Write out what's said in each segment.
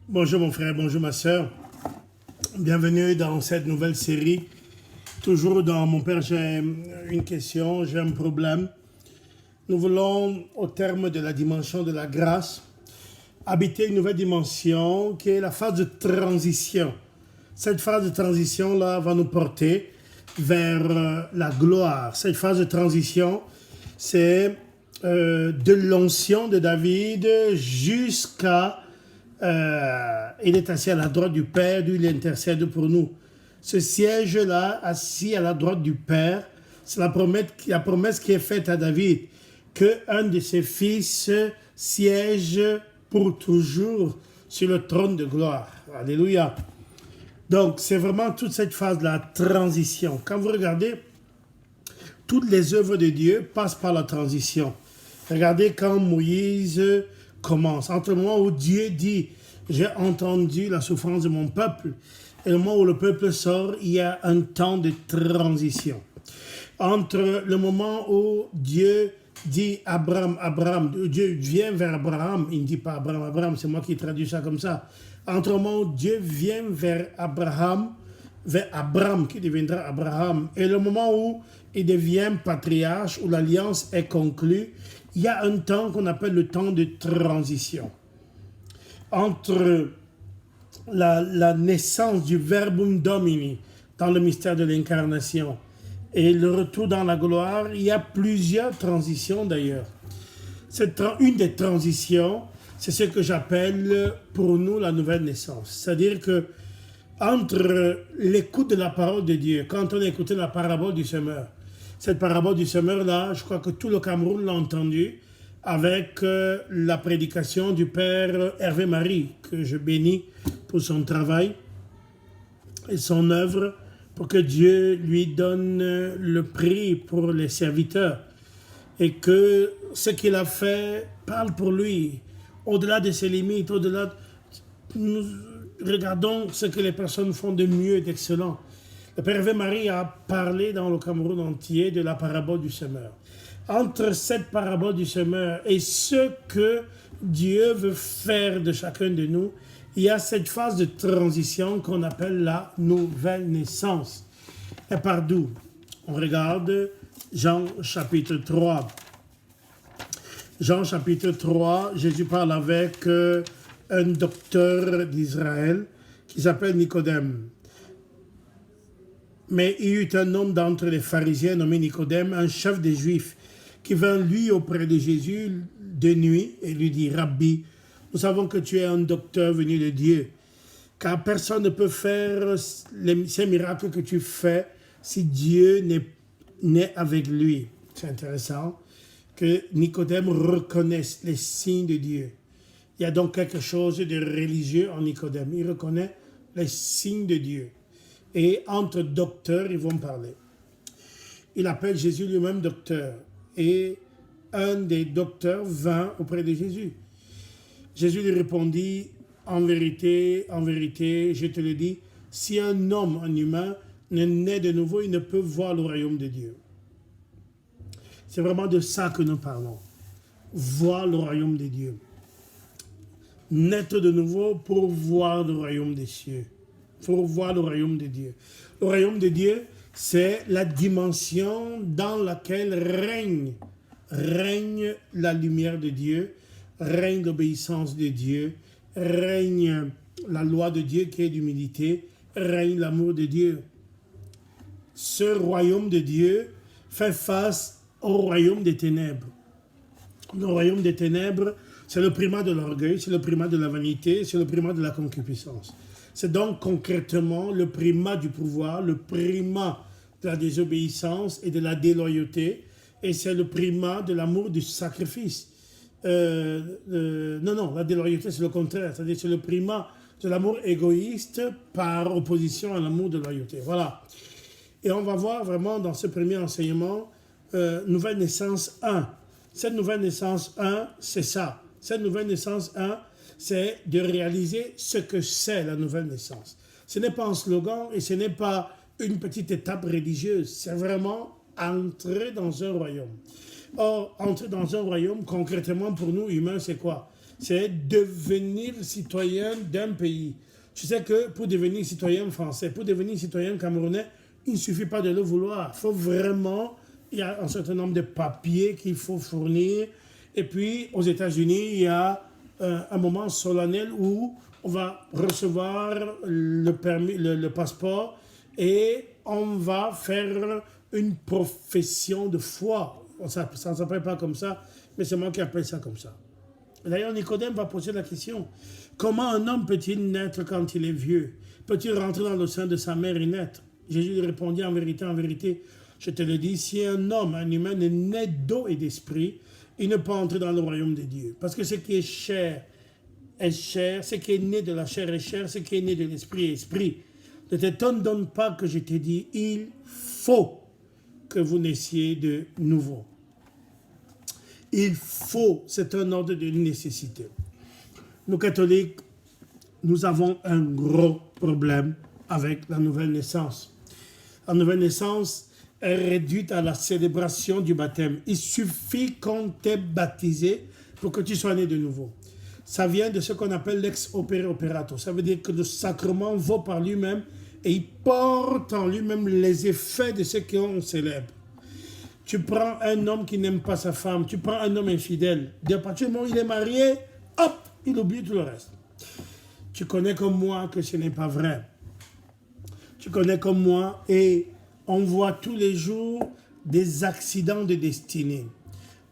Bonjour mon frère, bonjour ma soeur. Bienvenue dans cette nouvelle série. Toujours dans Mon Père, j'ai une question, j'ai un problème. Nous voulons, au terme de la dimension de la grâce, habiter une nouvelle dimension qui est la phase de transition. Cette phase de transition-là va nous porter vers la gloire. Cette phase de transition, c'est de l'onction de David jusqu'à... il est assis à la droite du Père, d'où il intercède pour nous. Ce siège-là, assis à la droite du Père, c'est la promesse qui est faite à David, qu'un de ses fils siège pour toujours sur le trône de gloire. Alléluia. Donc, c'est vraiment toute cette phase de la transition. Quand vous regardez, toutes les œuvres de Dieu passent par la transition. Regardez quand Moïse commence. Entre le moment où Dieu dit « J'ai entendu la souffrance de mon peuple » et le moment où le peuple sort, il y a un temps de transition. Entre le moment où Dieu dit « Abraham », Dieu vient vers Abraham, il ne dit pas « Abraham », c'est moi qui traduis ça comme ça. Entre le moment où Dieu vient vers Abraham qui deviendra Abraham, et le moment où il devient patriarche, où l'alliance est conclue, il y a un temps qu'on appelle le temps de transition. Entre la naissance du Verbum Domini dans le mystère de l'incarnation et le retour dans la gloire, il y a plusieurs transitions d'ailleurs. Une des transitions, c'est ce que j'appelle pour nous la nouvelle naissance. C'est-à-dire que entre l'écoute de la parole de Dieu, quand on a écouté la parabole du semeur, cette parabole du semeur-là, je crois que tout le Cameroun l'a entendu avec la prédication du Père Hervé Marie, que je bénis pour son travail et son œuvre, pour que Dieu lui donne le prix pour les serviteurs et que ce qu'il a fait parle pour lui, au-delà de ses limites, au-delà. Nous regardons ce que les personnes font de mieux et d'excellent. Le Père Hervé Marie a parlé dans le Cameroun entier de la parabole du semeur. Entre cette parabole du semeur et ce que Dieu veut faire de chacun de nous, il y a cette phase de transition qu'on appelle la nouvelle naissance. Et par d'où? On regarde Jean chapitre 3. Jean chapitre 3, Jésus parle avec un docteur d'Israël qui s'appelle Nicodème. Mais il y eut un homme d'entre les pharisiens nommé Nicodème, un chef des Juifs, qui vint lui auprès de Jésus de nuit et lui dit « Rabbi, nous savons que tu es un docteur venu de Dieu, car personne ne peut faire ces miracles que tu fais si Dieu n'est avec lui. » C'est intéressant que Nicodème reconnaisse les signes de Dieu. Il y a donc quelque chose de religieux en Nicodème. Il reconnaît les signes de Dieu. Et entre docteurs, ils vont parler. Il appelle Jésus lui-même docteur. Et un des docteurs vint auprès de Jésus. Jésus lui répondit, en vérité, je te le dis, si un homme, un humain, ne naît de nouveau, il ne peut voir le royaume de Dieu. C'est vraiment de ça que nous parlons. Voir le royaume de Dieu. Naître de nouveau pour voir le royaume des cieux. Pour voir le royaume de Dieu. Le royaume de Dieu, c'est la dimension dans laquelle règne la lumière de Dieu, règne l'obéissance de Dieu, règne la loi de Dieu qui est d'humilité, règne l'amour de Dieu. Ce royaume de Dieu fait face au royaume des ténèbres. Le royaume des ténèbres, c'est le primat de l'orgueil, c'est le primat de la vanité, c'est le primat de la concupiscence. C'est donc concrètement le primat du pouvoir, le primat de la désobéissance et de la déloyauté, et c'est le primat de l'amour du sacrifice. Non, la déloyauté c'est le contraire, c'est-à-dire c'est le primat de l'amour égoïste par opposition à l'amour de loyauté. Voilà. Et on va voir vraiment dans ce premier enseignement, Nouvelle Naissance 1. Cette Nouvelle Naissance 1, c'est ça. Cette Nouvelle Naissance 1, c'est de réaliser ce que c'est la nouvelle naissance. Ce n'est pas un slogan et ce n'est pas une petite étape religieuse. C'est vraiment entrer dans un royaume. Or, entrer dans un royaume, concrètement pour nous humains, c'est quoi? c'est devenir citoyen d'un pays. Tu sais que pour devenir citoyen français, pour devenir citoyen camerounais, il ne suffit pas de le vouloir. Il faut vraiment, il y a un certain nombre de papiers qu'il faut fournir. Et puis, aux États-Unis, il y a un moment solennel où on va recevoir le permis, le passeport, et on va faire une profession de foi. Ça ne s'appelle pas comme ça, mais c'est moi qui appelle ça comme ça. D'ailleurs, Nicodème va poser la question, comment un homme peut-il naître quand il est vieux? Peut-il rentrer dans le sein de sa mère et naître? Jésus lui répondit, en vérité, je te le dis, si un homme, un humain, est né d'eau et d'esprit, il ne peut entrer dans le royaume de Dieu. Parce que ce qui est chair, ce qui est né de la chair est chair, ce qui est né de l'esprit est esprit. Ne t'étonne donc pas que je t'ai dit, il faut que vous naissiez de nouveau. Il faut, c'est un ordre de nécessité. Nous catholiques, nous avons un gros problème avec la nouvelle naissance. La nouvelle naissance est réduite à la célébration du baptême. Il suffit qu'on t'ait baptisé pour que tu sois né de nouveau. Ça vient de ce qu'on appelle l'ex opere operato. Ça veut dire que le sacrement vaut par lui-même et il porte en lui-même les effets de ce qu'on célèbre. Tu prends un homme qui n'aime pas sa femme, tu prends un homme infidèle. À partir du moment où il est marié, hop, il oublie tout le reste. Tu connais comme moi que ce n'est pas vrai. Tu connais comme moi et on voit tous les jours des accidents de destinée.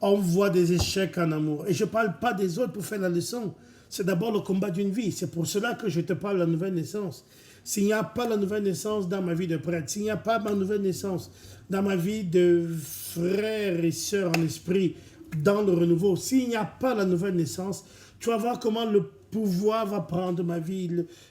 On voit des échecs en amour. Et je ne parle pas des autres pour faire la leçon. C'est d'abord le combat d'une vie. C'est pour cela que je te parle de la nouvelle naissance. S'il n'y a pas la nouvelle naissance dans ma vie de prêtre, s'il n'y a pas ma nouvelle naissance dans ma vie de frères et sœurs en esprit, dans le renouveau, s'il n'y a pas la nouvelle naissance, tu vas voir comment le pouvoir va prendre ma vie.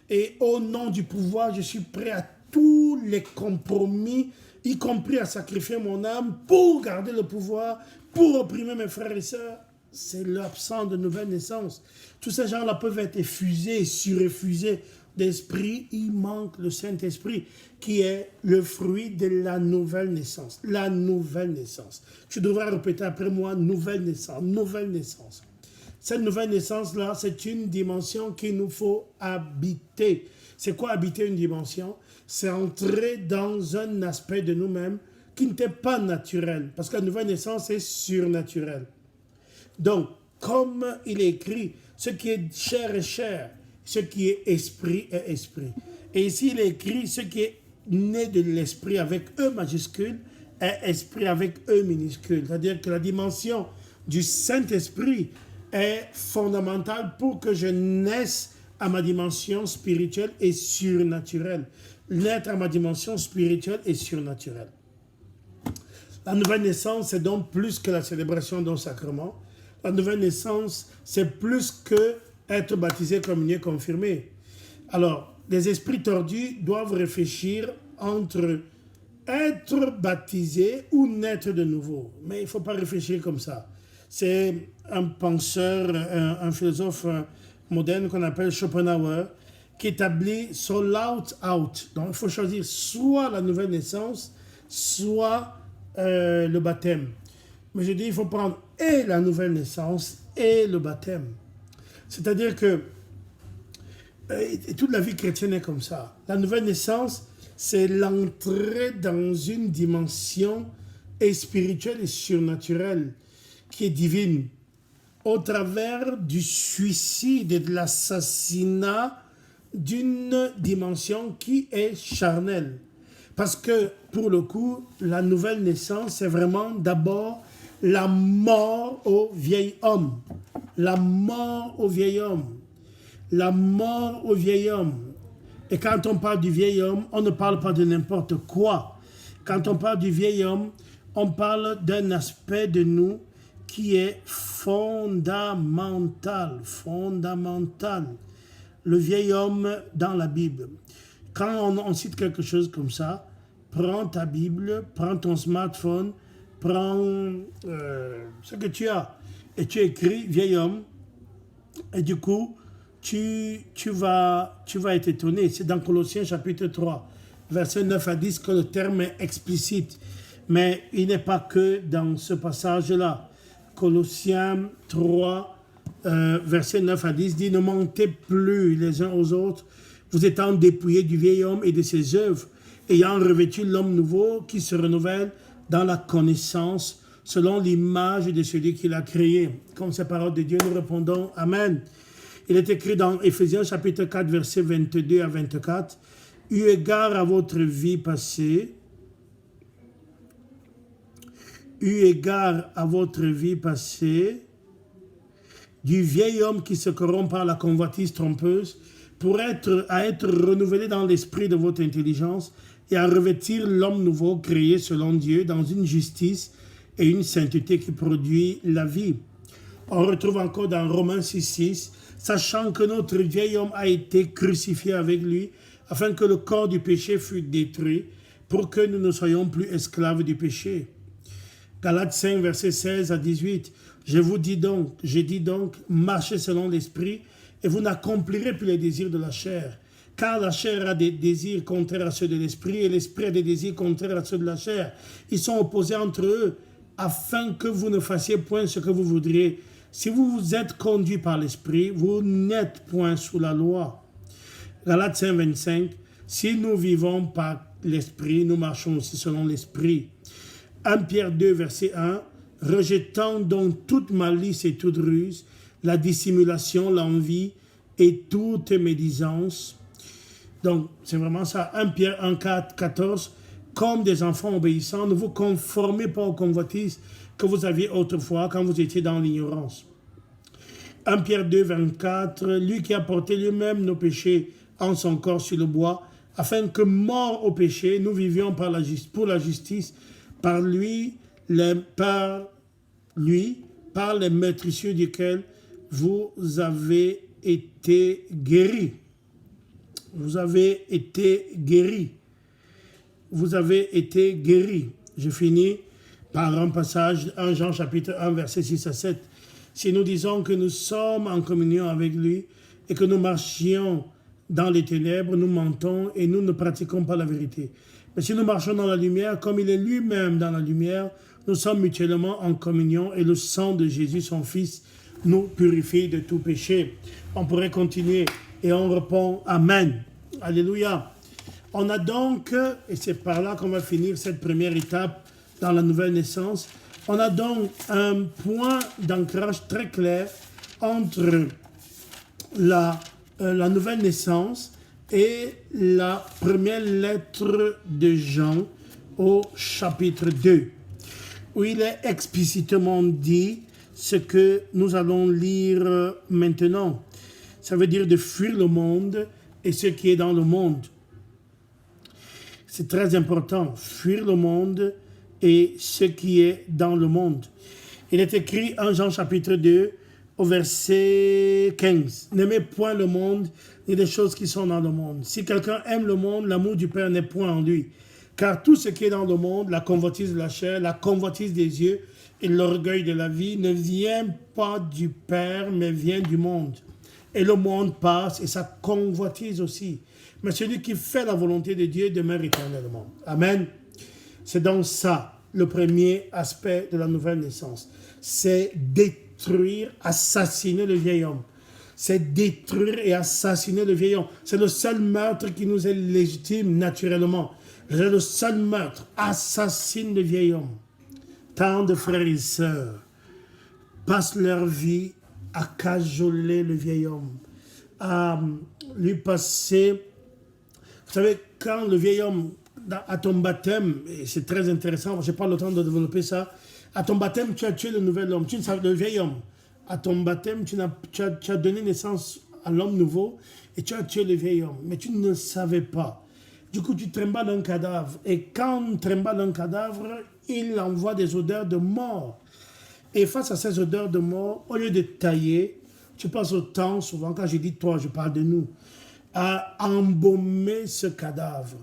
Et au nom du pouvoir, je suis prêt à tous les compromis, y compris à sacrifier mon âme pour garder le pouvoir, pour opprimer mes frères et sœurs. C'est l'absence de nouvelle naissance. Tous ces gens-là peuvent être effusés, sureffusés d'esprit. Il manque le Saint-Esprit qui est le fruit de la nouvelle naissance. La nouvelle naissance. Tu devrais répéter après moi, nouvelle naissance, nouvelle naissance. Cette nouvelle naissance-là, c'est une dimension qu'il nous faut habiter. C'est quoi habiter une dimension? C'est entrer dans un aspect de nous-mêmes qui n'était pas naturel. Parce que la nouvelle naissance est surnaturelle. Donc, comme il est écrit, ce qui est chair est chair, ce qui est esprit est esprit. Et ici, il est écrit, ce qui est né de l'esprit avec E majuscule est esprit avec E minuscule. C'est-à-dire que la dimension du Saint-Esprit est fondamentale pour que je naisse à ma dimension spirituelle et surnaturelle. Naître à ma dimension spirituelle et surnaturelle. La nouvelle naissance, c'est donc plus que la célébration d'un sacrement. La nouvelle naissance, c'est plus que être baptisé, communié, confirmé. Alors, les esprits tordus doivent réfléchir entre être baptisé ou naître de nouveau. Mais il ne faut pas réfléchir comme ça. C'est un penseur, un philosophe moderne qu'on appelle Schopenhauer, qui établit soul out. Donc, il faut choisir soit la nouvelle naissance, soit le baptême. Mais je dis, il faut prendre et la nouvelle naissance et le baptême. C'est-à-dire que et toute la vie chrétienne est comme ça. La nouvelle naissance, c'est l'entrée dans une dimension spirituelle et surnaturelle qui est divine au travers du suicide et de l'assassinat d'une dimension qui est charnelle. Parce que, pour le coup, la nouvelle naissance, c'est vraiment d'abord la mort au vieil homme. La mort au vieil homme. La mort au vieil homme. Et quand on parle du vieil homme, on ne parle pas de n'importe quoi. Quand on parle du vieil homme, on parle d'un aspect de nous qui est fondamental. Fondamental. Le vieil homme dans la Bible. Quand on cite quelque chose comme ça, prends ta Bible, prends ton smartphone, prends ce que tu as et tu écris vieil homme et du coup tu vas être étonné. C'est dans Colossiens chapitre 3, versets 9 à 10 que le terme est explicite. Mais il n'est pas que dans ce passage-là. Colossiens 3, versets 9 à 10, dit « Ne mentez plus les uns aux autres, vous étant dépouillés du vieil homme et de ses œuvres, ayant revêtu l'homme nouveau qui se renouvelle dans la connaissance selon l'image de celui qui l'a créé. » Comme ces paroles de Dieu, nous répondons « Amen ». Il est écrit dans Éphésiens chapitre 4, versets 22 à 24, « Eu égard à votre vie passée, du vieil homme qui se corrompt par la convoitise trompeuse, à être renouvelé dans l'esprit de votre intelligence et à revêtir l'homme nouveau créé selon Dieu dans une justice et une sainteté qui produit la vie. » On retrouve encore dans Romains 6, sachant que notre vieil homme a été crucifié avec lui, afin que le corps du péché fût détruit, pour que nous ne soyons plus esclaves du péché. Galates 5, versets 16 à 18. J'ai dit donc, marchez selon l'esprit, et vous n'accomplirez plus les désirs de la chair. Car la chair a des désirs contraires à ceux de l'esprit, et l'esprit a des désirs contraires à ceux de la chair. Ils sont opposés entre eux, afin que vous ne fassiez point ce que vous voudriez. Si vous vous êtes conduit par l'esprit, vous n'êtes point sous la loi. Galates 5, 25. Si nous vivons par l'esprit, nous marchons aussi selon l'esprit. 1 Pierre 2, verset 1. Rejetant donc toute malice et toute ruse, la dissimulation, l'envie et toute médisance. Donc, c'est vraiment ça. 1 Pierre 1, 4, 14. Comme des enfants obéissants, ne vous conformez pas aux convoitises que vous aviez autrefois quand vous étiez dans l'ignorance. 1 Pierre 2, 24. Lui qui a porté lui-même nos péchés en son corps sur le bois, afin que, morts au péché, nous vivions pour la justice, par lui, par les meurtrissures duquel vous avez été guéris. Vous avez été guéris. Vous avez été guéris. Je finis par un passage, 1 Jean chapitre 1, versets 6 à 7. Si nous disons que nous sommes en communion avec lui et que nous marchions dans les ténèbres, nous mentons et nous ne pratiquons pas la vérité. Mais si nous marchons dans la lumière, comme il est lui-même dans la lumière, nous sommes mutuellement en communion et le sang de Jésus, son Fils, nous purifie de tout péché. On pourrait continuer et on répond Amen. Alléluia. On a donc, et c'est par là qu'on va finir cette première étape dans la nouvelle naissance, on a donc un point d'ancrage très clair entre la nouvelle naissance et la première lettre de Jean au chapitre 2, où il est explicitement dit ce que nous allons lire maintenant. Ça veut dire de fuir le monde et ce qui est dans le monde. C'est très important, fuir le monde et ce qui est dans le monde. Il est écrit en Jean chapitre 2 au verset 15. N'aimez point le monde ni les choses qui sont dans le monde. Si quelqu'un aime le monde, l'amour du Père n'est point en lui. Car tout ce qui est dans le monde, la convoitise de la chair, la convoitise des yeux et l'orgueil de la vie ne vient pas du Père, mais vient du monde. Et le monde passe et sa convoitise aussi. Mais celui qui fait la volonté de Dieu demeure éternellement. Amen. C'est donc ça, le premier aspect de la nouvelle naissance. C'est détruire, assassiner le vieil homme. C'est détruire et assassiner le vieil homme. C'est le seul meurtre qui nous est légitime naturellement. C'est le seul meurtre. Assassine le vieil homme. Tant de frères et sœurs passent leur vie à cajoler le vieil homme, à lui passer. Vous savez, quand le vieil homme, à ton baptême, et c'est très intéressant, je n'ai pas le temps de développer ça, à ton baptême, tu as tué le nouvel homme, tu ne savais, le vieil homme. À ton baptême, tu as donné naissance à l'homme nouveau et tu as tué le vieil homme, mais tu ne le savais pas. Du coup, tu trimbales un cadavre. Et quand on trimballe un cadavre, il envoie des odeurs de mort. Et face à ces odeurs de mort, au lieu de tailler, tu passes au temps, souvent quand je dis toi, je parle de nous, à embaumer ce cadavre.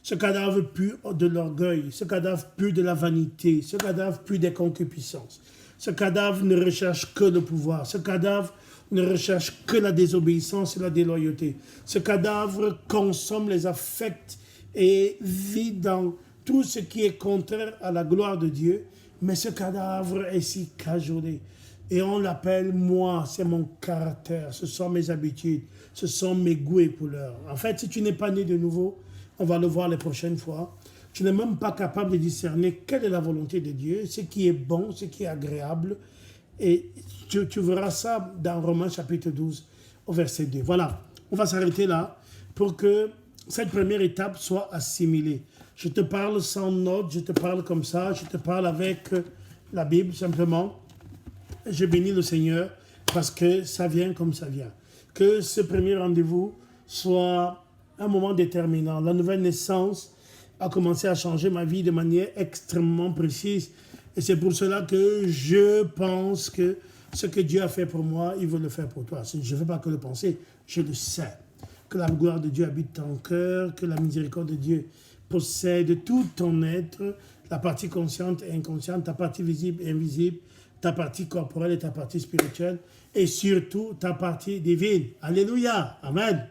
Ce cadavre pue de l'orgueil, ce cadavre pue de la vanité, ce cadavre pue des concupiscences. Ce cadavre ne recherche que le pouvoir. Ce cadavre ne recherche que la désobéissance et la déloyauté. Ce cadavre consomme les affects et vit dans tout ce qui est contraire à la gloire de Dieu. Mais ce cadavre est si cajolé. Et on l'appelle moi, c'est mon caractère, ce sont mes habitudes, ce sont mes goûts et couleurs. En fait, si tu n'es pas né de nouveau, on va le voir les prochaines fois, tu n'es même pas capable de discerner quelle est la volonté de Dieu, ce qui est bon, ce qui est agréable. Et tu verras ça dans Romains chapitre 12, au verset 2. Voilà, on va s'arrêter là pour que cette première étape soit assimilée. Je te parle sans note, je te parle comme ça, je te parle avec la Bible simplement. Je bénis le Seigneur parce que ça vient comme ça vient. Que ce premier rendez-vous soit un moment déterminant. La nouvelle naissance a commencé à changer ma vie de manière extrêmement précise. Et c'est pour cela que je pense que ce que Dieu a fait pour moi, il veut le faire pour toi. Je ne veux pas que le penser, je le sais. Que la gloire de Dieu habite ton cœur, que la miséricorde de Dieu possède tout ton être, la partie consciente et inconsciente, ta partie visible et invisible, ta partie corporelle et ta partie spirituelle, et surtout ta partie divine. Alléluia. Amen.